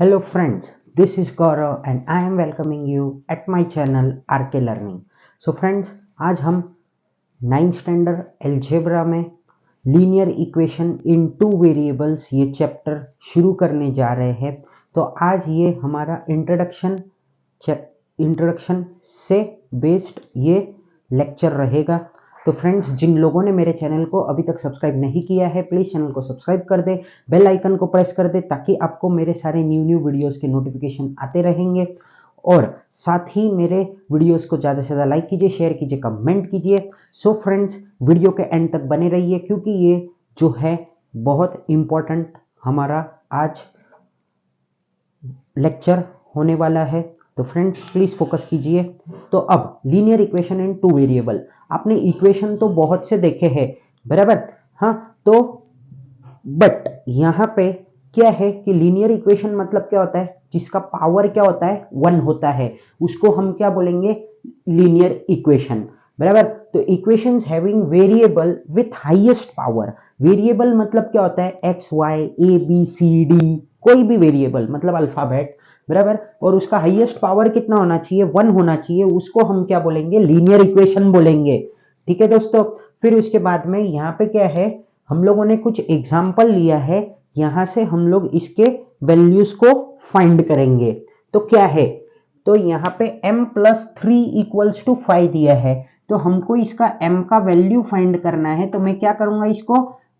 Hello friends, this is Gaurav and I am welcoming you at my channel RK Learning. So friends, आज हम 9th standard algebra में linear equation in two variables ये chapter शुरू करने जा रहे हैं। तो आज ये हमारा इंट्रोडक्शन से बेस्ड ये लेक्चर रहेगा। तो फ्रेंड्स, जिन लोगों ने मेरे चैनल को अभी तक सब्सक्राइब नहीं किया है, प्लीज़ चैनल को सब्सक्राइब कर दे, बेल आइकन को प्रेस कर दे ताकि आपको मेरे सारे न्यू वीडियोस के नोटिफिकेशन आते रहेंगे। और साथ ही मेरे वीडियोस को ज़्यादा से ज़्यादा लाइक कीजिए, शेयर कीजिए, कमेंट कीजिए। सो फ्रेंड्स, वीडियो के एंड तक बने रहिए क्योंकि ये जो है बहुत इम्पोर्टेंट हमारा आज लेक्चर होने वाला है। तो फ्रेंड्स प्लीज फोकस कीजिए। तो अब linear equation in two variable, आपने इक्वेशन तो बहुत से देखे हैं, बराबर? हाँ, तो बट यहाँ पे क्या है कि लीनियर इक्वेशन मतलब क्या होता है, जिसका पावर क्या होता है, 1 होता है, उसको हम क्या बोलेंगे, लीनियर इक्वेशन, बराबर? तो equations having variable with highest power, variable मतलब क्या होता है, x y a b c d, कोई भी वेरिएबल मतलब अल्फाबेट, बराबर? और उसका हाईएस्ट पावर कितना होना चाहिए, 1 होना चाहिए, उसको हम क्या बोलेंगे, लीनियर इक्वेशन बोलेंगे। ठीक है दोस्तों। फिर उसके बाद में यहाँ पे क्या है, हम लोगों ने कुछ एग्जाम्पल लिया है, यहां से हम लोग इसके वैल्यूज को फाइंड करेंगे। तो क्या है, तो यहाँ पे m+3 इक्वल्स टू 5 दिया है, तो हमको इसका m का वैल्यू फाइंड करना है। तो मैं क्या करूंगा, इसको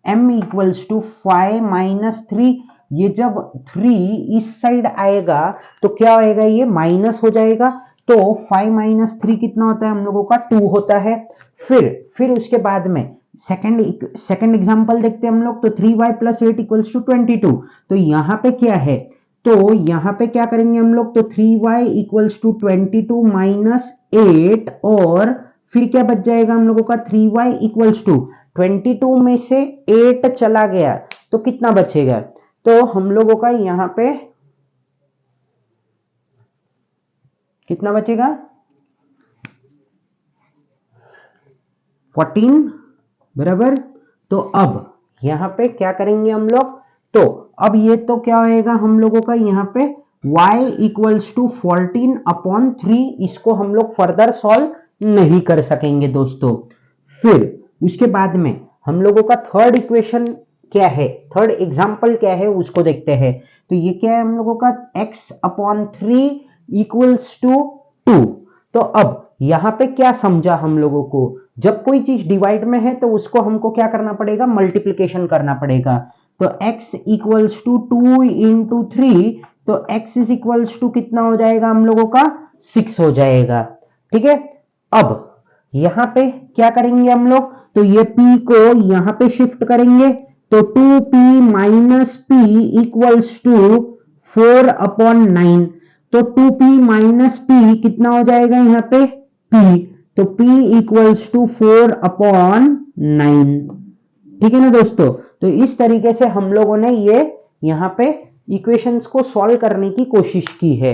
m इक्वल्स टू 5 - 3, ये जब 3 इस साइड आएगा तो क्या आएगा, ये माइनस हो जाएगा। तो 5 - 3 कितना होता है हम लोगों का, 2 होता है। फिर उसके बाद में सेकंड एग्जांपल देखते हैं हम लोग। तो 3y + 8 = 22। तो यहाँ पे क्या है, तो यहाँ पे क्या करेंगे हम लोग, तो 3y = 22 - 8, और फिर क्या बच जाएगा हम लोगों का, 3y = 22 में से 8 चला गया तो कितना बचेगा, तो हम लोगों का यहाँ पे कितना बचेगा, 14, बराबर? तो अब यहाँ पे क्या करेंगे हम लोग, तो अब ये तो क्या होएगा हम लोगों का, यहाँ पे y = 14/3, इसको हम लोग फर्दर सॉल्व नहीं कर सकेंगे दोस्तों। फिर उसके बाद में हम लोगों का थर्ड इक्वेशन क्या है, थर्ड एग्जाम्पल क्या है उसको देखते हैं। तो ये क्या है हम लोगों का, x/3 = 2। तो अब यहाँ पे क्या समझा हम लोगों को, जब कोई चीज डिवाइड में है तो उसको हमको क्या करना पड़ेगा, मल्टीप्लिकेशन करना पड़ेगा। तो x = 2 × 3, तो x = कितना हो जाएगा हम लोगों का, 6 हो जाएगा। ठीक है। अब यहां पे क्या करेंगे हम लोग, तो ये p को यहां पे शिफ्ट करेंगे, तो 2p - p = 4/9। तो 2p - p कितना हो जाएगा यहाँ पे, p, तो p = 4/9। ठीक है ना दोस्तों। तो इस तरीके से हम लोगों ने ये यहाँ पे इक्वेशंस को सॉल्व करने की कोशिश की है।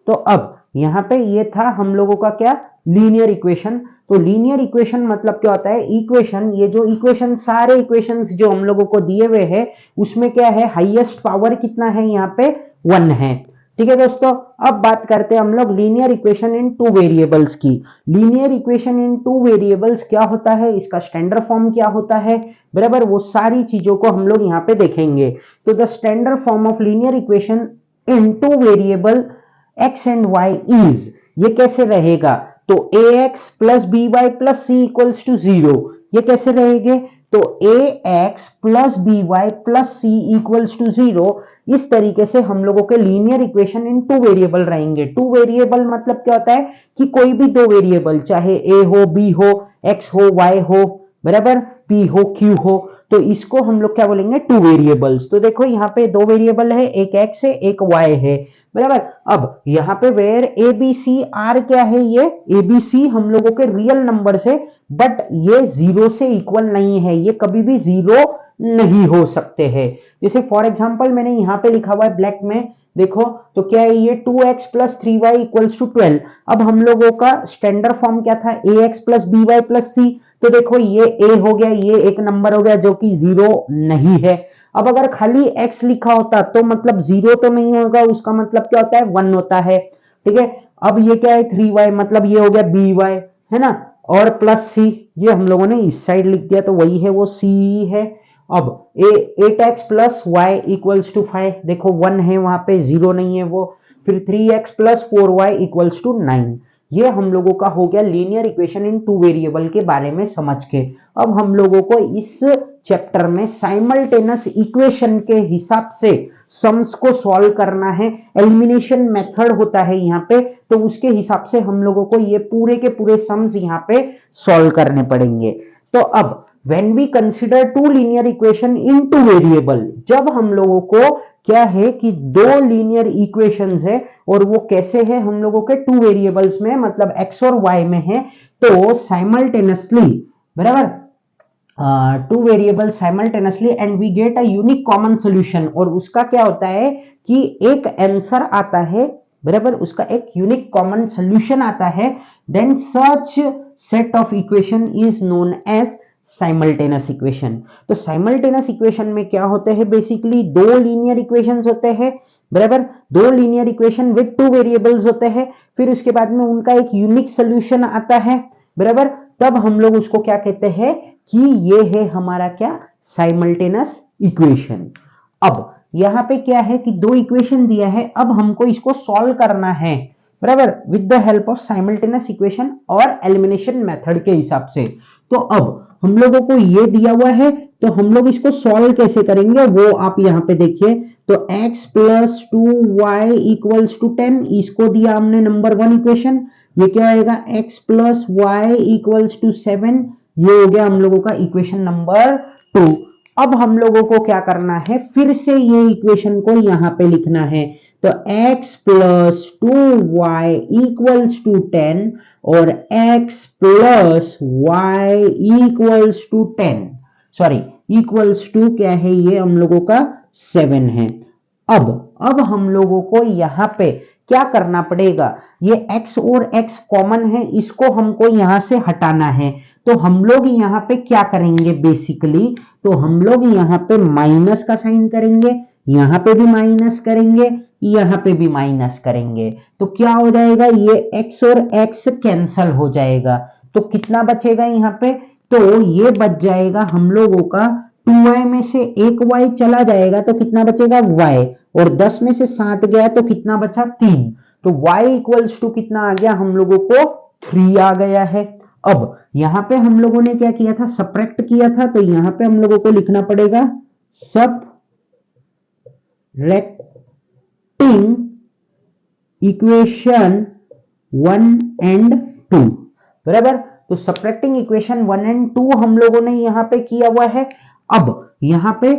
तो अब यहाँ पे ये था हम लोगों का क्या, लीनियर इक्वेशन। तो लीनियर इक्वेशन मतलब क्या होता है, इक्वेशन, ये जो इक्वेशन, सारे इक्वेशंस जो हम लोगों को दिए हुए हैं उसमें क्या है, हाईएस्ट पावर कितना है, यहाँ पे 1 है। ठीक है दोस्तों। अब बात करते हैं हम लोग linear equation in two variables की। Linear equation in two variables क्या होता है, इसका स्टैंडर्ड फॉर्म क्या होता है, बराबर? वो सारी चीजों को हम लोग यहाँ पे देखेंगे। तो the standard form of linear equation in two variable x and y is, ये कैसे रहेगा, तो ax + by + c = 0, ये कैसे रहेंगे, तो ax + by + c = 0। इस तरीके से हम लोगों के linear equation in two variable रहेंगे। टू वेरिएबल मतलब क्या होता है कि कोई भी दो वेरिएबल, चाहे a हो, b हो, x हो, y हो, बराबर, p हो, q हो, तो इसको हम लोग क्या बोलेंगे, टू वेरिएबल्स। तो देखो यहाँ पे दो वेरिएबल है, एक x है, एक y है, बराबर? अब यहाँ पे where a b c are क्या है, ये ए बी सी हम लोगों के रियल नंबर है, बट ये 0 से इक्वल नहीं है, ये कभी भी 0 नहीं हो सकते हैं। जैसे फॉर एग्जांपल मैंने यहाँ पे लिखा हुआ है ब्लैक में, देखो तो क्या है, ये 2x + 3y = 12। अब हम लोगों का स्टैंडर्ड फॉर्म क्या था, ax + by + c। तो देखो ये a हो गया, ये एक नंबर हो गया जो कि 0 नहीं है। अब अगर खाली x लिखा होता तो मतलब 0 तो नहीं होगा, उसका मतलब क्या होता है 1 होता है, ठीक है। अब ये क्या है 3y, मतलब ये हो गया by, है ना, और प्लस c, ये हम लोगों ने इस साइड लिख दिया तो वही है, वो c है। अब 8x plus y equals to 5, देखो 1 है वहां पे, 0 नहीं है वो। फिर 3x plus 4y equals to 9। ये हम लोगों का हो गया linear equation in two variable के बारे में समझ के। अब हम लोगों को इस चैप्टर में साइमल्टेनियस इक्वेशन के हिसाब से सम्स को सॉल्व करना है। एलिमिनेशन मेथड होता है यहाँ पे, तो उसके हिसाब से हम लोगों को ये पूरे के पूरे सम्स यहाँ पे सॉल्व करने पड़ेंगे। तो अब when we consider two linear equation in two variable, जब हम लोगों को क्या है कि दो लीनियर इक्वेशंस है और वो कैसे है हम लोगों के टू वेरिएबल्स में, मतलब x और y में है, तो साइमल्टेनियसली, बराबर, two variable simultaneously and we get a unique common solution. और उसका क्या होता है कि एक आंसर आता है, बराबर, उसका एक यूनिक कॉमन सोल्यूशन आता है, then such set of equation is known as simultaneous equation. तो साइमल्टेनियस इक्वेशन में क्या होते हैं, बेसिकली दो लीनियर इक्वेशंस होते हैं, बराबर, दो linear equation with two variables होते हैं, फिर उसके बाद में उनका एक यूनिक सोल्यूशन आता है, बराबर, तब हम लोग उसको क्या कहते हैं कि ये है हमारा क्या, साइमल्टेनियस इक्वेशन। अब यहां पे क्या है कि दो इक्वेशन दिया है, अब हमको इसको सॉल्व करना है, बराबर, with the help of simultaneous equation और एलिमिनेशन मेथड के हिसाब से। तो अब हम लोगों को ये दिया हुआ है, तो हम लोग इसको सॉल्व कैसे करेंगे वो आप यहाँ पे देखिए। तो x plus 2y equals to 10, इसको दिया हमने नंबर 1 इक्वेशन। ये क्या आएगा, x plus y equals to 7, ये हो गया हम लोगों का इक्वेशन नंबर 2। अब हम लोगों को क्या करना है, फिर से ये इक्वेशन को यहाँ पे लिखना है। तो x plus 2y equals to 10 और x plus y equals to 10, sorry equals to क्या है, ये हम लोगों का 7 है। अब हम लोगों को यहां पे क्या करना पड़ेगा, ये x और x कॉमन है, इसको हमको यहां से हटाना है। तो हम लोग यहाँ पे क्या करेंगे बेसिकली, तो हम लोग यहाँ पे माइनस का साइन करेंगे, यहाँ पे भी माइनस करेंगे, यहाँ पे भी माइनस करेंगे, तो क्या हो जाएगा, ये x और x कैंसल हो जाएगा। तो कितना बचेगा यहाँ पे, तो ये बच जाएगा हम लोगों का 2y में से एक y चला जाएगा तो कितना बचेगा y, और 10 में से 7 गया तो कितना बचा 3। तो y इक्वल्स टू कितना आ गया हम लोगों को 3 आ गया है। अब यहां पे हम लोगों ने क्या किया था, सब्ट्रैक्ट किया था, तो यहां पे हम लोगों को लिखना पड़ेगा सबट्रैक्टिंग इक्वेशन 1 एंड 2, बराबर। तो सब्ट्रैक्टिंग इक्वेशन 1 एंड 2 हम लोगों ने यहां पे किया हुआ है। अब यहां पे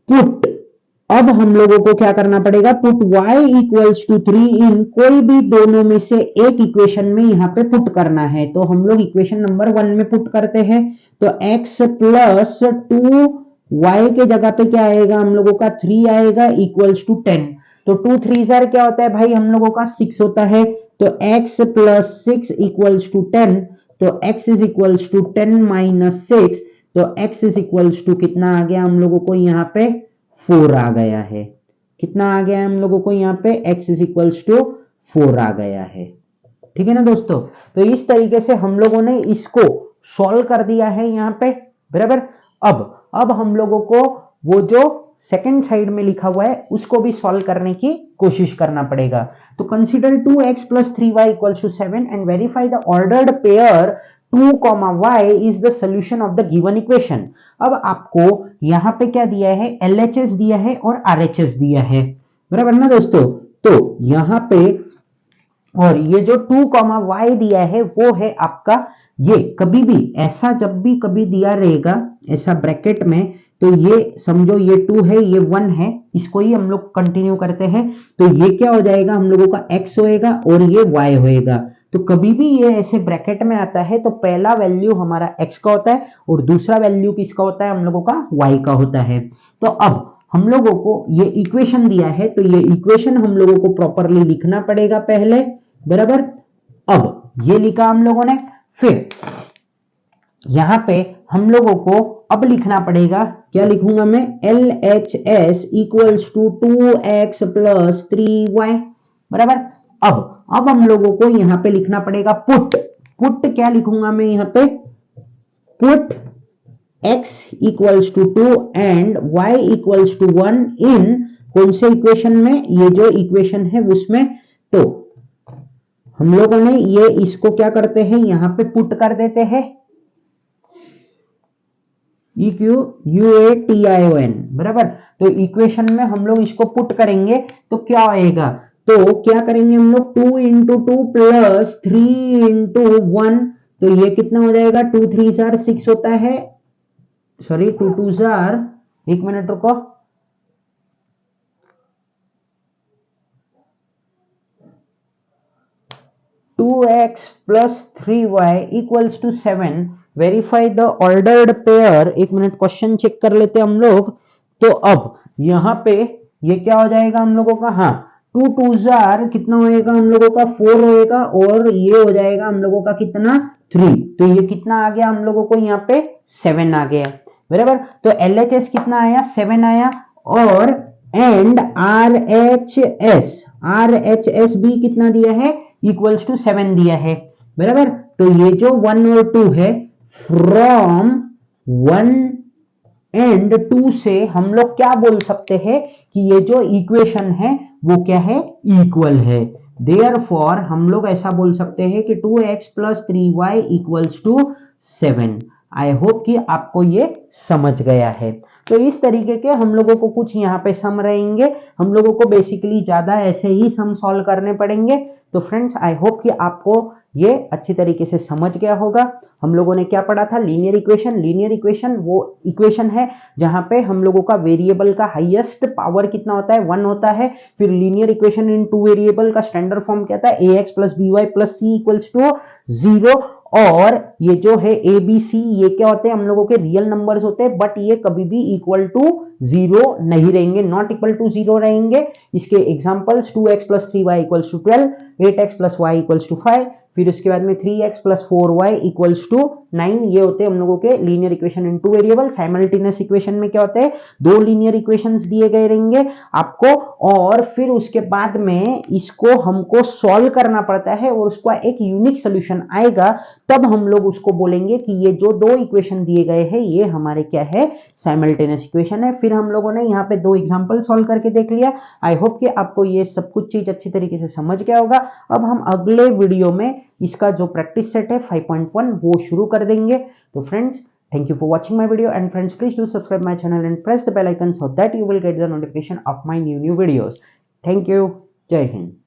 पुट, अब हम लोगों को क्या करना पड़ेगा, पुट y इक्वल्स टू 3 इन, कोई भी दोनों में से एक इक्वेशन में यहां पे पुट करना है। तो हम लोग इक्वेशन नंबर 1 में पुट करते हैं, तो x प्लस 2y के जगह पे क्या आएगा हम लोगों का 3 आएगा इक्वल्स टू 10। तो 2 3 जार क्या होता है भाई, हम लोगों का 6 होता है। तो x प्लस 6 इक्वल्स टू 10, तो x is equals to 10 minus 6, तो x इज इक्वल्स टू कितना आ गया हम लोगों को यहाँ पे 4 आ गया है। कितना आ गया हम लोगों को यहाँ पे, x इज इक्वल्स टू 4 आ गया है, ठीक है ना दोस्तों। तो इस तरीके से हम लोगों ने इसको सॉल्व कर दिया है यहाँ पे, बराबर। अब हम लोगों को वो जो सेकेंड साइड में लिखा हुआ है उसको भी सॉल्व करने की कोशिश करना पड़ेगा। तो consider 2x plus 3y equals to 7 and verify the ordered pair 2, y is the solution of the given equation. अब आपको यहां पे क्या दिया है, LHS दिया है और RHS दिया है, बराबर ना दोस्तों। तो यहां पे और ये जो 2, y दिया है वो है आपका, ये कभी भी ऐसा जब भी कभी दिया रहेगा ऐसा ब्रैकेट में, तो ये समझो ये 2 है ये 1 है, इसको ही हम लोग कंटिन्यू करते हैं। तो ये क्या हो जाएगा हम लोगों का x होएगा और ये y होएगा। तो कभी भी ये ऐसे ब्रैकेट में आता है तो पहला वैल्यू हमारा x का होता है और दूसरा वैल्यू किसका होता है, हम लोगों का y का होता है। तो अब हम लोगों को ये इक्वेशन दिया है, तो ये इक्वेशन हम लोगों को प्रॉपरली लिखना पड़ेगा पहले, बराबर। अब ये लिखा हम लोगों ने, फिर यहां पे हम लोगों को अब लिखना पड़ेगा, क्या लिखूंगा मैं, LHS equals to 2x plus 3y, बराबर। अब हम लोगों को यहाँ पे लिखना पड़ेगा पुट क्या लिखूंगा मैं यहाँ पे, put x equals to 2 and y equals to 1 in कौन से इक्वेशन में, ये जो इक्वेशन है उसमें। तो हम लोगों ने ये इसको क्या करते हैं, यहां पे पुट कर देते हैं, EQUATION, बराबर। तो इक्वेशन में हम लोग इसको पुट करेंगे तो क्या आएगा, तो क्या करेंगे हम लोग, 2 इंटू 2 प्लस 3 इंटू 1, तो ये कितना हो जाएगा, 2 3 जार 6 होता है, सॉरी 2 2 जार, एक मिनट रुको, 2x plus 3y equals to 7, verify the ordered pair. एक मिनट क्वेश्चन चेक कर लेते हैं हम लोग। तो अब यहाँ पे ये क्या हो जाएगा हम लोगों का, हाँ 2 2 जार कितना होएगा हम लोगों का, 4 होएगा, और ये हो जाएगा हम लोगों का कितना, 3, तो ये कितना आ गया हम लोगों को यहाँ पे 7 आ गया, बराबर। तो LHS कितना आया, 7 आया, और एंड RHS भी कितना दिया है, इक्वल्स टू 7 दिया है, बराबर। तो ये जो 1 और 2 है, फ्रॉम 1 एंड 2 से हम लोग क्या बोल सकते हैं कि ये जो इक्वेशन है वो क्या है, इक्वल है। देयरफॉर हम लोग ऐसा बोल सकते हैं कि 2x plus 3y equals to 7। I hope कि आपको ये समझ गया है। तो इस तरीके के हम लोगों को कुछ यहाँ पे सम रहेंगे, हम लोगों को बेसिकली ज्यादा ऐसे ही सम सॉल्व करने पड़ेंगे। तो फ्रेंड्स आई होप कि आपको ये अच्छी तरीके से समझ गया होगा। हम लोगों ने क्या पढ़ा था, लीनियर इक्वेशन वो इक्वेशन है जहां पे हम लोगों का वेरिएबल का हाईएस्ट पावर कितना होता है, 1 होता है। फिर लीनियर इक्वेशन इन 2 वेरिएबल का स्टैंडर्ड फॉर्म क्या था, ax plus by plus c equals to 0। और ये जो है a b c ये क्या होते हैं, हम लोगों के रियल नंबर्स होते हैं, बट ये कभी भी इक्वल टू 0 नहीं रहेंगे, नॉट इक्वल टू 0 रहेंगे। इसके examples 2x plus 3y equals to 12, 8x plus y equals to 5, फिर उसके बाद में 3x plus 4y equals to 9। ये होते हैं हम लोगों के linear equation in 2 variable. Simultaneous equation में क्या होते हैं, 2 लीनियर इक्वेशंस दिए गए रहेंगे आपको, और फिर उसके बाद में इसको हमको सॉल्व करना पड़ता है और उसका एक यूनिक सोल्यूशन आएगा, तब हम लोग उसको बोलेंगे कि ये जो 2 इक्वेशन दिए गए हैं ये हमारे क्या है, साइमल्टेनियस इक्वेशन है। फिर हम लोगों ने यहाँ पे 2 एग्जांपल सॉल्व करके देख लिया। आई होप कि आपको ये सब कुछ चीज अच्छी तरीके से समझ गया होगा। अब हम अगले वीडियो में इसका जो प्रैक्टिस सेट है 5.1 वो शुरू कर देंगे। तो friends, thank you for watching my video, and friends please do subscribe my channel and press the bell icon so that you will get the notification of my new videos. Thank you. Jai Hind.